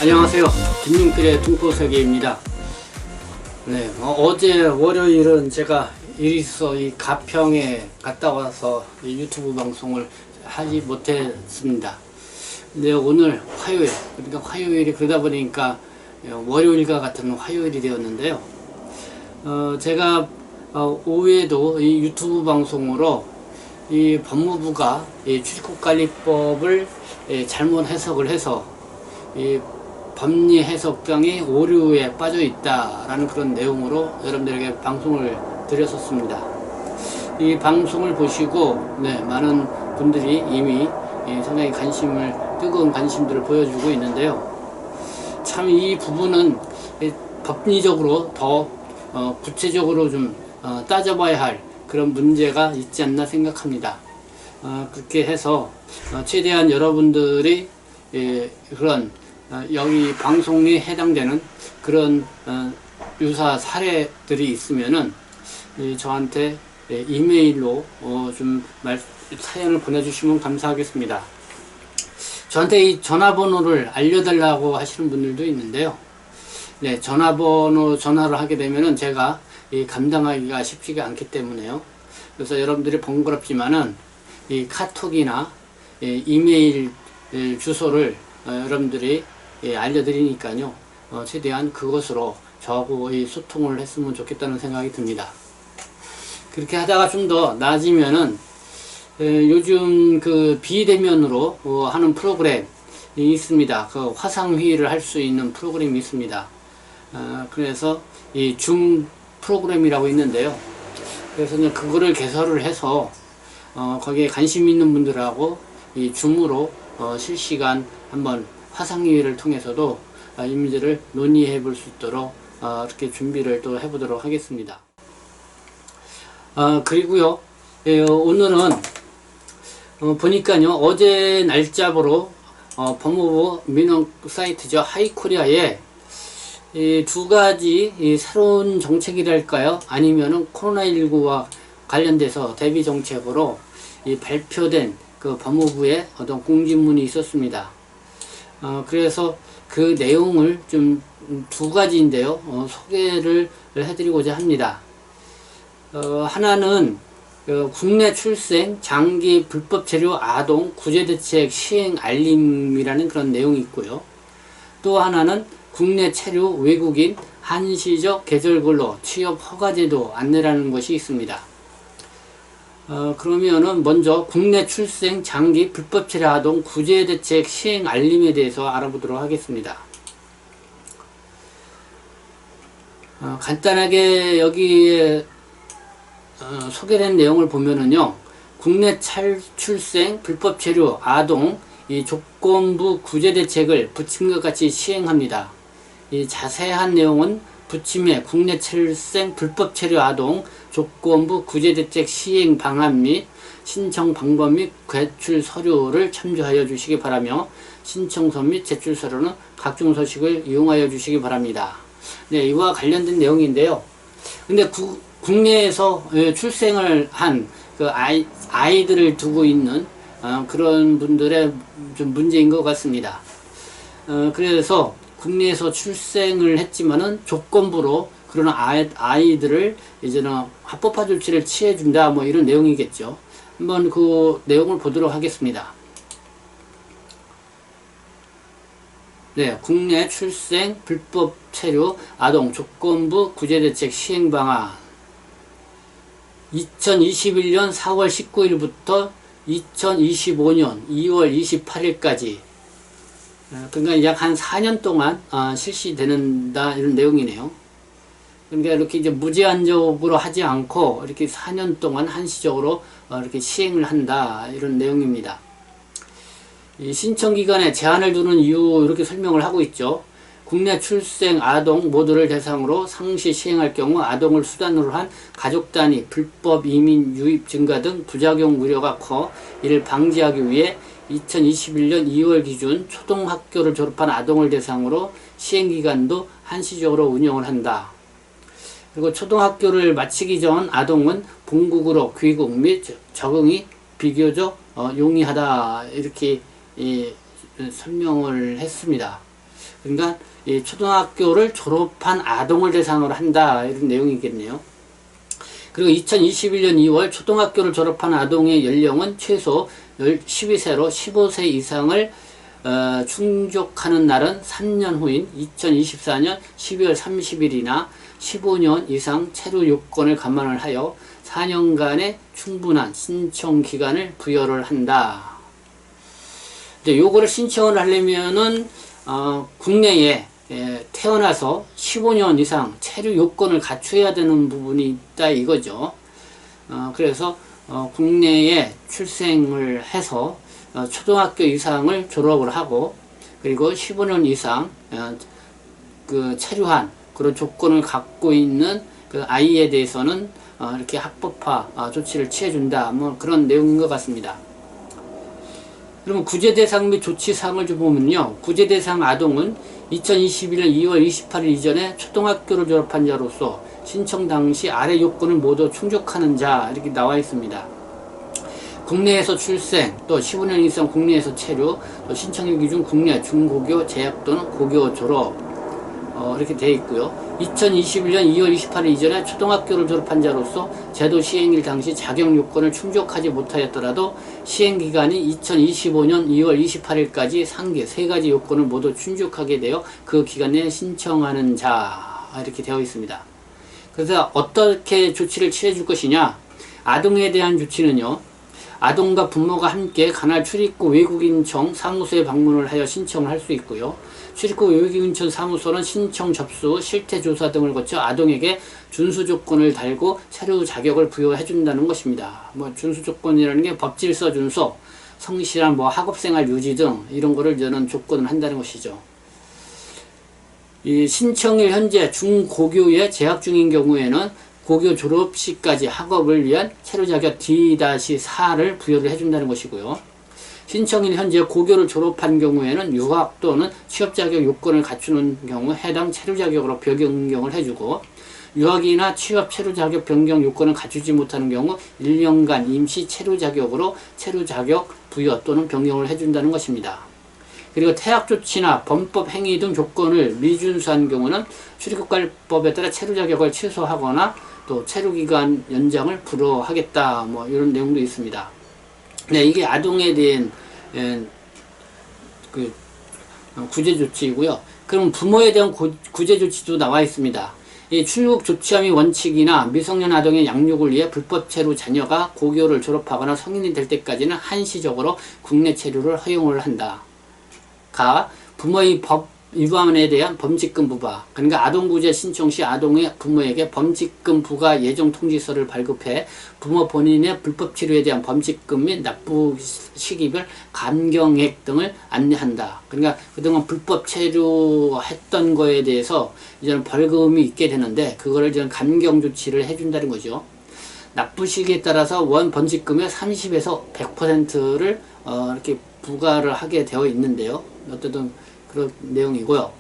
안녕하세요. 김민필의 둥포세계입니다. 네, 어제 월요일은 제가 일이 있어 이 가평에 갔다 와서 유튜브 방송을 하지 못했습니다. 근데 오늘 화요일, 그러니까 화요일이 그러다 보니까 월요일과 같은 화요일이 되었는데요. 제가 오후에도 이 유튜브 방송으로 이 법무부가 이 출입국관리법을 잘못 해석을 해서 이 법리 해석병이 오류에 빠져 있다라는 그런 내용으로 여러분들에게 방송을 드렸었습니다. 이 방송을 보시고 많은 분들이 이미 상당히 뜨거운 관심들을 보여주고 있는데요. 참 이 부분은 법리적으로 더 구체적으로 좀 따져봐야 할 그런 문제가 있지 않나 생각합니다. 그렇게 해서 최대한 여러분들이 그런 여기 방송에 해당되는 그런 유사 사례들이 있으면은 저한테 이메일로 좀 사연을 보내주시면 감사하겠습니다. 저한테 이 전화번호를 알려달라고 하시는 분들도 있는데요. 전화를 하게 되면은 제가 감당하기가 쉽지가 않기 때문에요. 그래서 여러분들이 번거롭지만은 이 카톡이나 이메일 주소를 여러분들이 알려드리니까요. 최대한 그것으로 저하고 소통을 했으면 좋겠다는 생각이 듭니다. 그렇게 하다가 좀 더 나아지면은 요즘 그 비대면으로 하는 프로그램이 있습니다. 그 화상회의를 할 수 있는 프로그램이 있습니다. 그래서 이 줌 프로그램이라고 있는데요. 그래서 그거를 개설을 해서 거기에 관심 있는 분들하고 이 줌으로 실시간 한번 화상회의를 통해서도 이 문제를 논의해 볼 수 있도록 이렇게 준비를 또 해보도록 하겠습니다. 그리고요, 오늘은 보니까요, 어제 날짜로 법무부 민원 사이트죠, 하이코리아에 이 두 가지 새로운 정책이랄까요, 아니면은 코로나19와 관련돼서 대비 정책으로 발표된 그 법무부의 어떤 공지문이 있었습니다. 그래서 그 내용을 좀 두 가지인데요, 소개를 해드리고자 합니다. 하나는 국내 출생 장기 불법 체류 아동 구제대책 시행 알림이라는 그런 내용이 있고요. 또 하나는 국내 체류 외국인 한시적 계절근로 취업 허가제도 안내라는 것이 있습니다. 그러면은 먼저 국내 출생 장기 불법 체류 아동 구제대책 시행 알림에 대해서 알아보도록 하겠습니다. 간단하게 여기에 소개된 내용을 보면은요, 국내 출생 불법 체류 아동 이 조건부 구제대책을 부침과 같이 시행합니다. 이 자세한 내용은 부침의 국내 출생 불법 체류 아동 조건부 구제대책 시행 방안 및 신청 방법 및 제출 서류를 참조하여 주시기 바라며, 신청서 및 제출 서류는 각종 서식을 이용하여 주시기 바랍니다. 이와 관련된 내용인데요. 근데 국내에서 출생을 한 그 아이들을 두고 있는 그런 분들의 좀 문제인 것 같습니다. 그래서 국내에서 출생을 했지만은 조건부로 그런 아이들을 이제는 합법화 조치를 취해준다, 뭐 이런 내용이겠죠. 한번 그 내용을 보도록 하겠습니다. 국내 출생 불법 체류 아동 조건부 구제대책 시행 방안 2021년 4월 19일부터 2025년 2월 28일까지, 그러니까 약 한 4년 동안 실시된다, 이런 내용이네요. 그러니까 이렇게 이제 무제한적으로 하지 않고 이렇게 4년 동안 한시적으로 이렇게 시행을 한다, 이런 내용입니다. 이 신청 기간에 제한을 두는 이유, 이렇게 설명을 하고 있죠. 국내 출생 아동 모두를 대상으로 상시 시행할 경우 아동을 수단으로 한 가족 단위 불법 이민 유입 증가 등 부작용 우려가 커 이를 방지하기 위해 2021년 2월 기준 초등학교를 졸업한 아동을 대상으로 시행기간도 한시적으로 운영을 한다. 그리고 초등학교를 마치기 전 아동은 본국으로 귀국 및 적응이 비교적 용이하다, 이렇게 설명을 했습니다. 그러니까 이 초등학교를 졸업한 아동을 대상으로 한다, 이런 내용이겠네요. 그리고 2021년 2월 초등학교를 졸업한 아동의 연령은 최소 12세로 15세 이상을 충족하는 날은 3년 후인 2024년 12월 30일이나 15년 이상 체류 요건을 감안을 하여 4년간의 충분한 신청 기간을 부여를 한다. 이제 요거를 신청을 하려면은 국내에 태어나서 15년 이상 체류 요건을 갖춰야 되는 부분이 있다 이거죠. 그래서 국내에 출생을 해서 초등학교 이상을 졸업을 하고, 그리고 15년 이상 그 체류한 그런 조건을 갖고 있는 그 아이에 대해서는 이렇게 합법화 조치를 취해준다, 뭐 그런 내용인 것 같습니다. 그러면 구제 대상 및 조치 사항을 좀 보면요, 구제 대상 아동은 2021년 2월 28일 이전에 초등학교를 졸업한 자로서 신청 당시 아래 요건을 모두 충족하는 자, 이렇게 나와 있습니다. 국내에서 출생, 또 15년 이상 국내에서 체류, 또 신청일 기준 국내 중고교 재학 또는 고교 졸업, 이렇게 되어 있고요. 2021년 2월 28일 이전에 초등학교를 졸업한 자로서 제도 시행일 당시 자격 요건을 충족하지 못하였더라도 시행기간이 2025년 2월 28일까지 상계 3가지 요건을 모두 충족하게 되어 그 기간 내에 신청하는 자, 이렇게 되어 있습니다. 그래서 어떻게 조치를 취해줄 것이냐, 아동에 대한 조치는요, 아동과 부모가 함께 관할 출입구 외국인청 사무소에 방문을 하여 신청을 할 수 있고요. 출입구 외국인청 사무소는 신청 접수, 실태조사 등을 거쳐 아동에게 준수 조건을 달고 체류 자격을 부여해 준다는 것입니다. 뭐 준수 조건이라는 게 법질서 준수, 성실한 뭐 학업생활 유지 등 이런 거를 저는 조건을 한다는 것이죠. 이 신청일 현재 중고교에 재학 중인 경우에는 고교 졸업시까지 학업을 위한 체류 자격 D-4를 부여를 해준다는 것이고요. 신청일 현재 고교를 졸업한 경우에는 유학 또는 취업 자격 요건을 갖추는 경우 해당 체류 자격으로 변경을 해주고, 유학이나 취업 체류 자격 변경 요건을 갖추지 못하는 경우 1년간 임시 체류 자격으로 체류 자격 부여 또는 변경을 해준다는 것입니다. 그리고 퇴학 조치나 범법 행위 등 조건을 미준수한 경우는 출입국관리법에 따라 체류 자격을 취소하거나 또 체류기간 연장을 불허하겠다, 뭐 이런 내용도 있습니다. 네, 이게 아동에 대한 그 구제 조치이고요. 그럼 부모에 대한 구제 조치도 나와 있습니다. 이 출국 조치함이 원칙이나 미성년 아동의 양육을 위해 불법 체류 자녀가 고교를 졸업하거나 성인이 될 때까지는 한시적으로 국내 체류를 허용을 한다. 부모의 법 위반에 대한 범칙금 부과, 그러니까 아동구제 신청 시 아동의 부모에게 범칙금 부과 예정 통지서를 발급해 부모 본인의 불법 치료에 대한 범칙금 및 납부 시기별 감경액 등을 안내한다. 그러니까 그동안 불법 체류했던 거에 대해서 이제는 벌금이 있게 되는데 그거를 이제 감경 조치를 해준다는 거죠. 납부 시기에 따라서 원 범칙금의 30에서 100%를 이렇게 부과를 하게 되어 있는데요. 어쨌든 그런 내용이고요.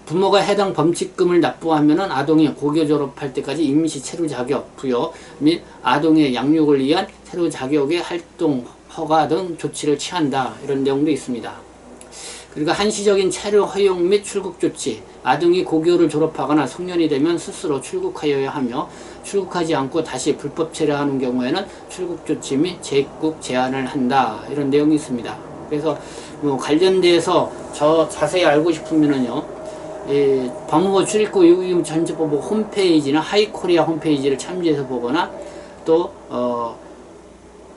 부모가 해당 범칙금을 납부하면은 아동이 고교 졸업할 때까지 임시 체류 자격 부여 및 아동의 양육을 위한 체류 자격의 활동 허가 등 조치를 취한다, 이런 내용도 있습니다. 그리고 한시적인 체류 허용 및 출국 조치, 아동이 고교를 졸업하거나 성년이 되면 스스로 출국하여야 하며 출국하지 않고 다시 불법 체류하는 경우에는 출국 조치 및 재입국 제한을 한다, 이런 내용이 있습니다. 그래서 뭐 관련돼서 저 자세히 알고 싶으면은요, 법무부 출입국 외국인 전체법 홈페이지나 하이코리아 홈페이지를 참조해서 보거나 또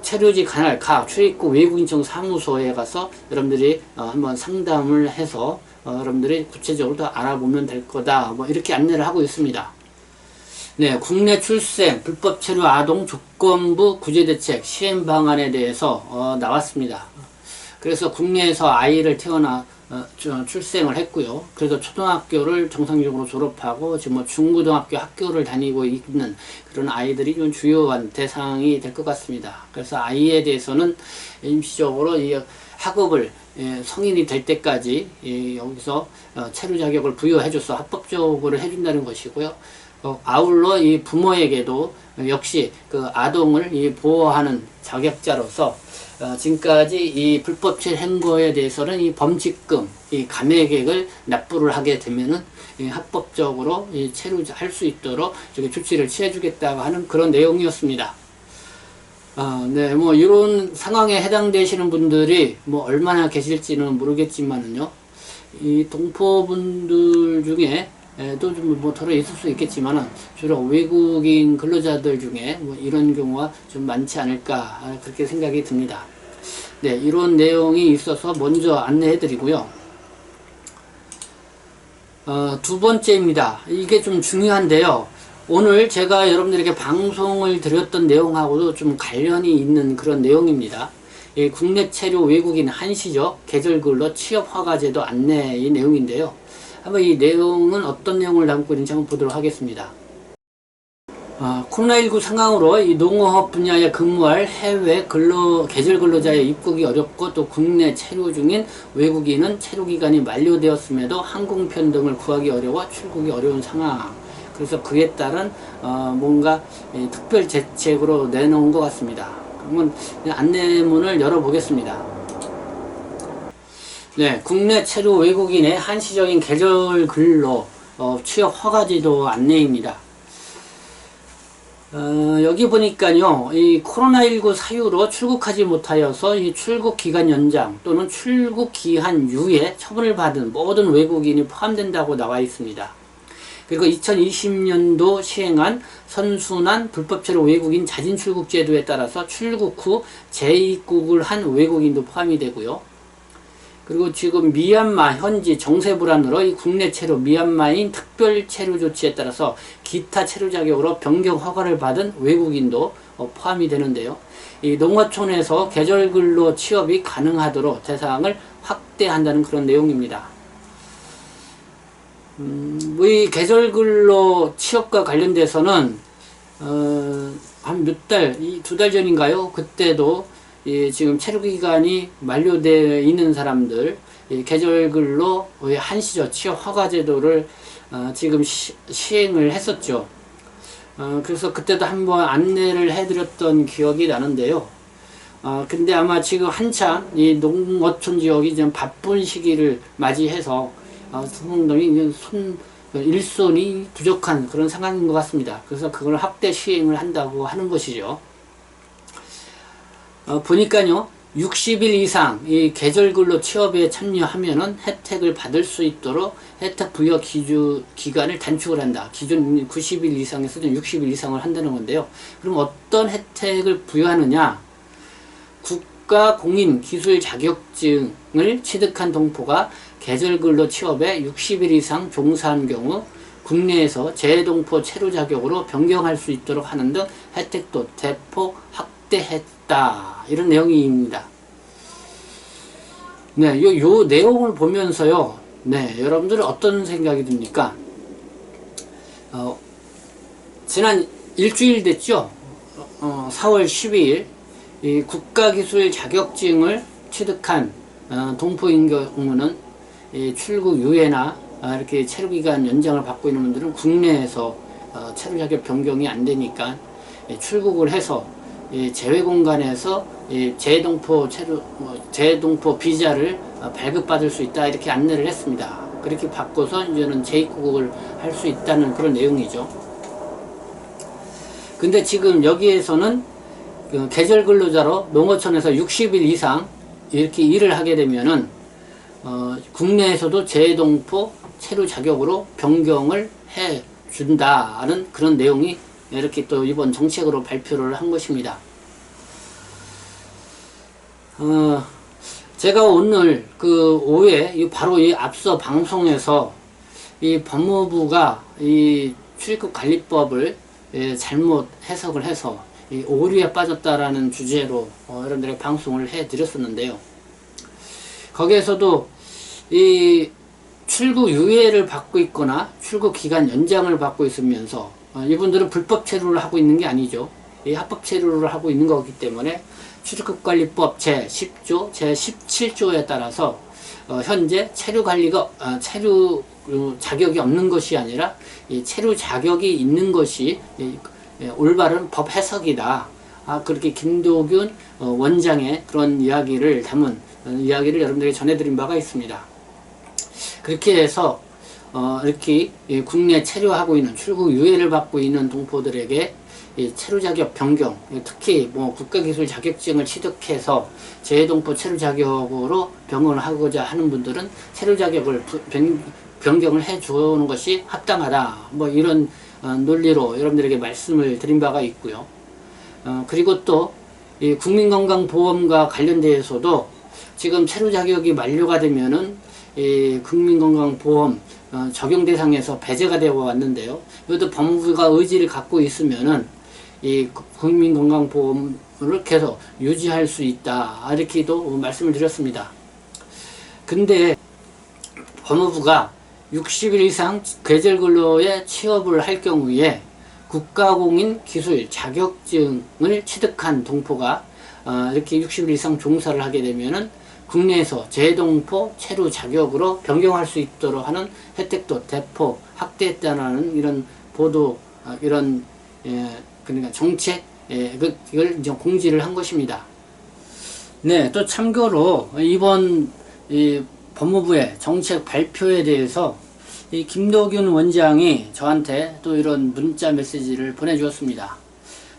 체류지 관할 각 출입국 외국인청 사무소에 가서 여러분들이 한번 상담을 해서 여러분들이 구체적으로 더 알아보면 될 거다, 뭐 이렇게 안내를 하고 있습니다. 네, 국내 출생 불법 체류 아동 조건부 구제대책 시행 방안에 대해서 나왔습니다. 그래서 국내에서 아이를 출생을 했고요. 그래서 초등학교를 정상적으로 졸업하고 지금 뭐 중고등학교 학교를 다니고 있는 그런 아이들이 좀 주요한 대상이 될 것 같습니다. 그래서 아이에 대해서는 임시적으로 이 학업을 성인이 될 때까지 여기서 체류 자격을 부여해줘서 합법적으로 해준다는 것이고요. 아울러 이 부모에게도 역시 그 아동을 이 보호하는 자격자로서 지금까지 이 불법체 행거에 대해서는 이 범칙금, 이 감액액을 납부를 하게 되면은 이 합법적으로 이 체류할 수 있도록 저기 조치를 취해주겠다고 하는 그런 내용이었습니다. 네, 뭐 이런 상황에 해당되시는 분들이 뭐 얼마나 계실지는 모르겠지만은요, 이 동포분들 중에 또 좀 뭐 덜어 있을 수 있겠지만은 주로 외국인 근로자들 중에 뭐 이런 경우가 좀 많지 않을까 그렇게 생각이 듭니다. 네, 이런 내용이 있어서 먼저 안내해 드리고요. 두 번째입니다. 이게 좀 중요한데요. 오늘 제가 여러분들에게 방송을 드렸던 내용하고도 좀 관련이 있는 그런 내용입니다. 예, 국내 체류 외국인 한시적 계절근로 취업허가제도 안내의 내용인데요. 한번 이 내용은 어떤 내용을 담고 있는지 한번 보도록 하겠습니다. 코로나19 상황으로 이 농업 분야에 근무할 해외 계절 근로자의 입국이 어렵고 또 국내 체류 중인 외국인은 체류 기간이 만료되었음에도 항공편 등을 구하기 어려워 출국이 어려운 상황. 그래서 그에 따른 뭔가 특별 대책으로 내놓은 것 같습니다. 그러면 안내문을 열어보겠습니다. 네, 국내 체류 외국인의 한시적인 계절 근로 취업 허가제도 안내입니다. 여기 보니까요, 이 코로나19 사유로 출국하지 못하여서 이 출국 기간 연장 또는 출국 기한 유예 처분을 받은 모든 외국인이 포함된다고 나와 있습니다. 그리고 2020년도 시행한 선순환 불법체류 외국인 자진 출국 제도에 따라서 출국 후 재입국을 한 외국인도 포함이 되고요. 그리고 지금 미얀마 현지 정세 불안으로 이 국내 체류 미얀마인 특별 체류 조치에 따라서 기타 체류 자격으로 변경 허가를 받은 외국인도 포함이 되는데요. 이 농어촌에서 계절 근로 취업이 가능하도록 대상을 확대한다는 그런 내용입니다. 이 계절 근로 취업과 관련돼서는 한 몇 달, 2달 전인가요? 그때도 지금 체류 기간이 만료되어 있는 사람들 계절 근로 한시적 취업 허가 제도를 지금 시행을 했었죠. 그래서 그때도 한번 안내를 해드렸던 기억이 나는데요. 근데 아마 지금 한창 이 농어촌 지역이 좀 바쁜 시기를 맞이해서 상당히 일손이 부족한 그런 상황인 것 같습니다. 그래서 그걸 확대 시행을 한다고 하는 것이죠. 보니까요, 60일 이상 이 계절근로 취업에 참여하면은 혜택을 받을 수 있도록 혜택 부여 기간을 단축을 한다. 기존 90일 이상에서는 60일 이상을 한다는 건데요. 그럼 어떤 혜택을 부여하느냐? 국가 공인 기술 자격증을 취득한 동포가 계절근로 취업에 60일 이상 종사한 경우 국내에서 재동포 체류 자격으로 변경할 수 있도록 하는 등 혜택도 대폭 확대했다. 이런 내용입니다. 네, 요 내용을 보면서요, 네, 여러분들은 어떤 생각이 듭니까? 지난 일주일 됐죠? 4월 12일, 이 국가기술 자격증을 취득한 동포인 경우는 출국 유예나 이렇게 체류기간 연장을 받고 있는 분들은 국내에서 체류 자격 변경이 안 되니까 출국을 해서 제외 공간에서 재동포 비자를 발급받을 수 있다 이렇게 안내를 했습니다. 그렇게 바꿔서 이제는 재입국을 할 수 있다는 그런 내용이죠. 근데 지금 여기에서는 계절 근로자로 농어촌에서 60일 이상 이렇게 일을 하게 되면은 국내에서도 재동포 체류 자격으로 변경을 해 준다는 그런 내용이 이렇게 또 이번 정책으로 발표를 한 것입니다. 제가 오늘 그 오후에 바로 이 앞서 방송에서 이 법무부가 이 출입국관리법을 잘못 해석을 해서 이 오류에 빠졌다라는 주제로 여러분들에게 방송을 해 드렸었는데요. 거기에서도 이 출국 유예를 받고 있거나 출국 기간 연장을 받고 있으면서 이분들은 불법 체류를 하고 있는 게 아니죠. 이 합법 체류를 하고 있는 거기 때문에 출입국관리법 제10조, 제17조에 따라서 현재 체류 관리가 체류 자격이 없는 것이 아니라 이 체류 자격이 있는 것이 올바른 법 해석이다. 그렇게 김도균 원장의 그런 이야기를 담은 이야기를 여러분들에게 전해드린 바가 있습니다. 그렇게 해서 이렇게 국내 체류하고 있는 출국 유예를 받고 있는 동포들에게 체류 자격 변경, 특히 뭐 국가기술 자격증을 취득해서 재동포 체류 자격으로 변경을 하고자 하는 분들은 체류 자격을 변경을 해주는 것이 합당하다. 뭐 이런 논리로 여러분들에게 말씀을 드린 바가 있고요. 그리고 또 이 국민건강보험과 관련돼서도 지금 체류 자격이 만료가 되면은 이 국민건강보험 적용 대상에서 배제가 되어 왔는데요. 이것도 법무부가 의지를 갖고 있으면은 이 국민건강보험을 계속 유지할 수 있다. 이렇게도 말씀을 드렸습니다. 근데 법무부가 60일 이상 계절근로에 취업을 할 경우에 국가공인 기술 자격증을 취득한 동포가 이렇게 60일 이상 종사를 하게 되면은 국내에서 재동포 체류 자격으로 변경할 수 있도록 하는 혜택도 대폭 확대했다는 이런 보도, 이런 그러니까 정책, 이걸 이제 공지를 한 것입니다. 네, 또 참고로 이번 이 법무부의 정책 발표에 대해서 이 김도균 원장이 저한테 또 이런 문자 메시지를 보내주었습니다.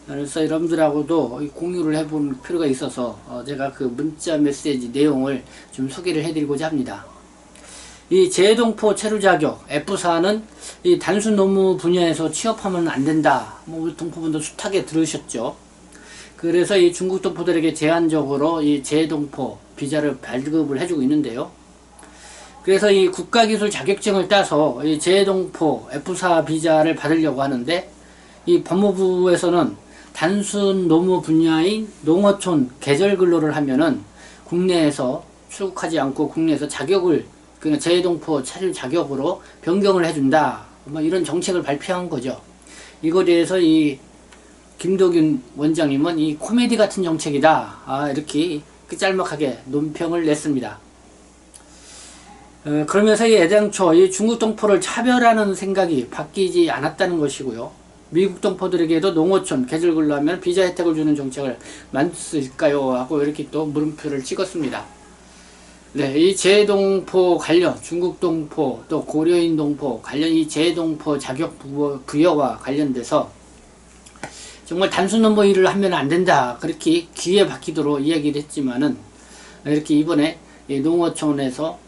그래서 여러분들하고도 공유를 해볼 필요가 있어서 제가 그 문자 메시지 내용을 좀 소개를 해드리고자 합니다. 이 재동포 체류 자격 F4는 이 단순 노무 분야에서 취업하면 안 된다. 뭐 동포분도 숱하게 들으셨죠. 그래서 이 중국 동포들에게 제한적으로 이 재동포 비자를 발급을 해주고 있는데요. 그래서 이 국가기술 자격증을 따서 이 재동포 F4 비자를 받으려고 하는데 이 법무부에서는 단순 노무 분야인 농어촌 계절근로를 하면은 국내에서 출국하지 않고 국내에서 자격을 그러니까 재동포 체류 자격으로 변경을 해준다. 뭐 이런 정책을 발표한 거죠. 이거에 대해서 이 김도균 원장님은 이 코미디 같은 정책이다. 이렇게 짤막하게 논평을 냈습니다. 그러면서 이 애당초 이 중국 동포를 차별하는 생각이 바뀌지 않았다는 것이고요. 미국 동포들에게도 농어촌 계절근로 하면 비자 혜택을 주는 정책을 만들까요? 하고 이렇게 또 물음표를 찍었습니다. 네, 이 재동포 관련 중국 동포 또 고려인 동포 관련 이 재동포 자격 부여와 관련돼서 정말 단순 노무 일을 하면 안 된다. 그렇게 귀에 박히도록 이야기를 했지만은 이렇게 이번에 이 농어촌에서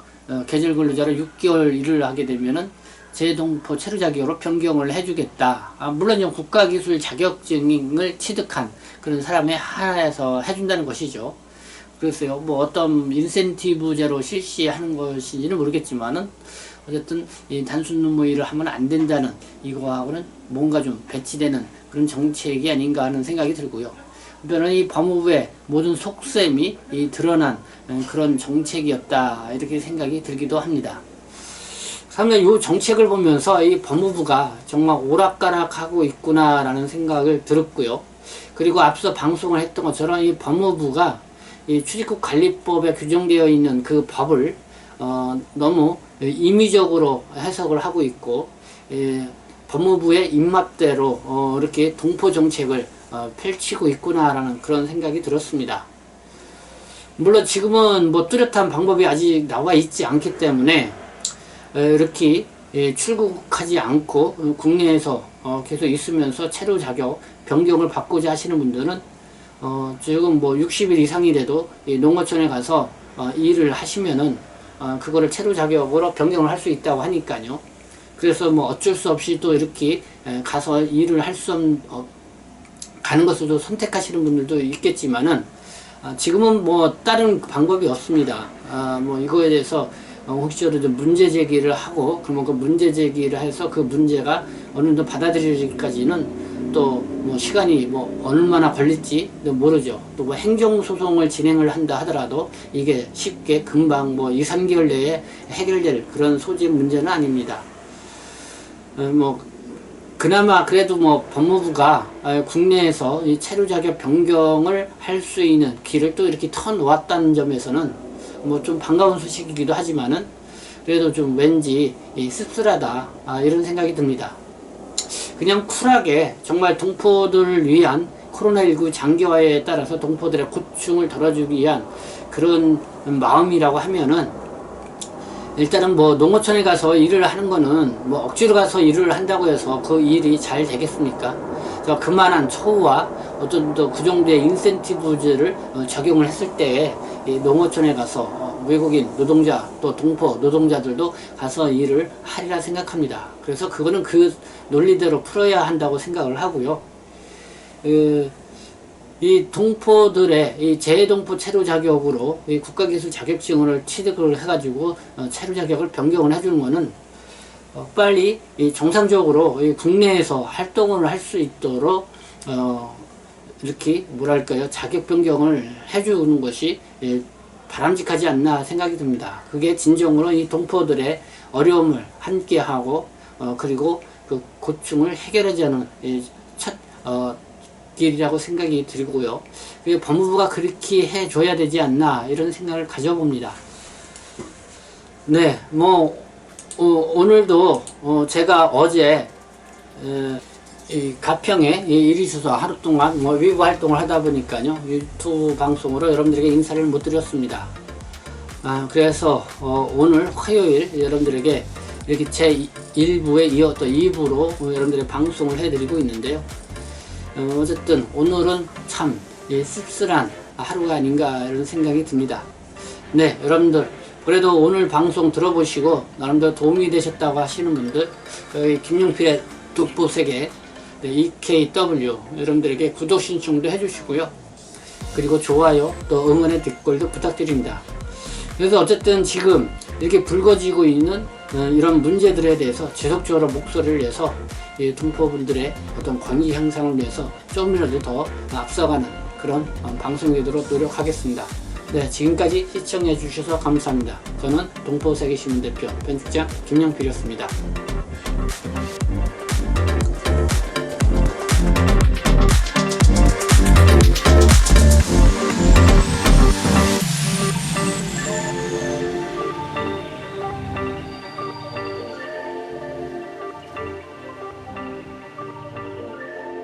계절근로자로 6개월 일을 하게 되면은 재동포 체류 자격으로 변경을 해주겠다. 물론 국가기술 자격증을 취득한 그런 사람에 한해서 해준다는 것이죠. 그래서요, 뭐 어떤 인센티브제로 실시하는 것인지는 모르겠지만은 어쨌든 이 단순 노무 일을 하면 안 된다는 이거하고는 뭔가 좀 배치되는 그런 정책이 아닌가 하는 생각이 들고요. 한편은 이 법무부의 모든 속셈이 드러난 그런 정책이었다 이렇게 생각이 들기도 합니다. 사실 이 정책을 보면서 이 법무부가 정말 오락가락하고 있구나라는 생각을 들었고요. 그리고 앞서 방송을 했던 것처럼 이 법무부가 이 출입국 관리법에 규정되어 있는 그 법을 너무 임의적으로 해석을 하고 있고 법무부의 입맛대로 이렇게 동포 정책을 펼치고 있구나라는 그런 생각이 들었습니다. 물론 지금은 뭐 뚜렷한 방법이 아직 나와 있지 않기 때문에 이렇게 출국하지 않고 국내에서 계속 있으면서 체류 자격 변경을 받고자 하시는 분들은 지금 뭐 60일 이상이라도 농어촌에 가서 일을 하시면은 그거를 체류 자격으로 변경을 할 수 있다고 하니까요. 그래서 뭐 어쩔 수 없이 또 이렇게 가서 일을 할 수 가는 것을 선택하시는 분들도 있겠지만은 지금은 뭐 다른 방법이 없습니다. 뭐 이거에 대해서 혹시라도 문제 제기를 하고 그러면 그 문제 제기를 해서 그 문제가 어느 정도 받아들여지기까지는 또 뭐 시간이 뭐 얼마나 걸릴지 모르죠. 또 뭐 행정소송을 진행을 한다 하더라도 이게 쉽게 금방 뭐 2, 3개월 내에 해결될 그런 소지 문제는 아닙니다. 뭐 그나마 그래도 뭐 법무부가 국내에서 이 체류 자격 변경을 할 수 있는 길을 또 이렇게 터 놓았다는 점에서는 뭐 좀 반가운 소식이기도 하지만은 그래도 좀 왠지 씁쓸하다 이런 생각이 듭니다. 그냥 쿨하게 정말 동포들을 위한 코로나19 장기화에 따라서 동포들의 고충을 덜어주기 위한 그런 마음이라고 하면은 일단은 뭐 농어촌에 가서 일을 하는 거는 뭐 억지로 가서 일을 한다고 해서 그 일이 잘 되겠습니까? 그만한 처우와 어떤 또 그 정도의 인센티브제를 적용을 했을 때 이 농어촌에 가서 외국인 노동자 또 동포 노동자들도 가서 일을 하리라 생각합니다. 그래서 그거는 그 논리대로 풀어야 한다고 생각을 하고요. 이 동포들의 이 재동포 체류 자격으로 이 국가기술 자격증을 취득을 해가지고 체류 자격을 변경을 해주는 거는 빨리 이 정상적으로 이 국내에서 활동을 할 수 있도록 이렇게 뭐랄까요, 자격 변경을 해주는 것이 바람직하지 않나 생각이 듭니다. 그게 진정으로 이 동포들의 어려움을 함께하고 그리고 그 고충을 해결하자는 첫 길이라고 생각이 들고요. 법무부가 그렇게 해줘야 되지 않나 이런 생각을 가져봅니다. 네, 뭐 오늘도 제가 어제 이 가평에 일이 있어서 하루 동안 뭐 외부 활동을 하다 보니까요, 유튜브 방송으로 여러분들에게 인사를 못 드렸습니다. 그래서 오늘 화요일 여러분들에게 이렇게 제 1부에 이어 또 2부로 여러분들의 방송을 해드리고 있는데요. 어쨌든 오늘은 참 씁쓸한 하루가 아닌가 이런 생각이 듭니다. 네, 여러분들 그래도 오늘 방송 들어보시고 나름대로 도움이 되셨다고 하시는 분들, 김용필의 독보세계 EKW 여러분들에게 구독 신청도 해주시고요. 그리고 좋아요 또 응원의 댓글도 부탁드립니다. 그래서 어쨌든 지금 이렇게 불거지고 있는 이런 문제들에 대해서 지속적으로 목소리를 내서 이 동포분들의 어떤 권위 향상을 위해서 조금이라도 더 앞서가는 그런 방송이 되도록 노력하겠습니다. 네, 지금까지 시청해 주셔서 감사합니다. 저는 동포세계시민대표 편집장 김영필이었습니다.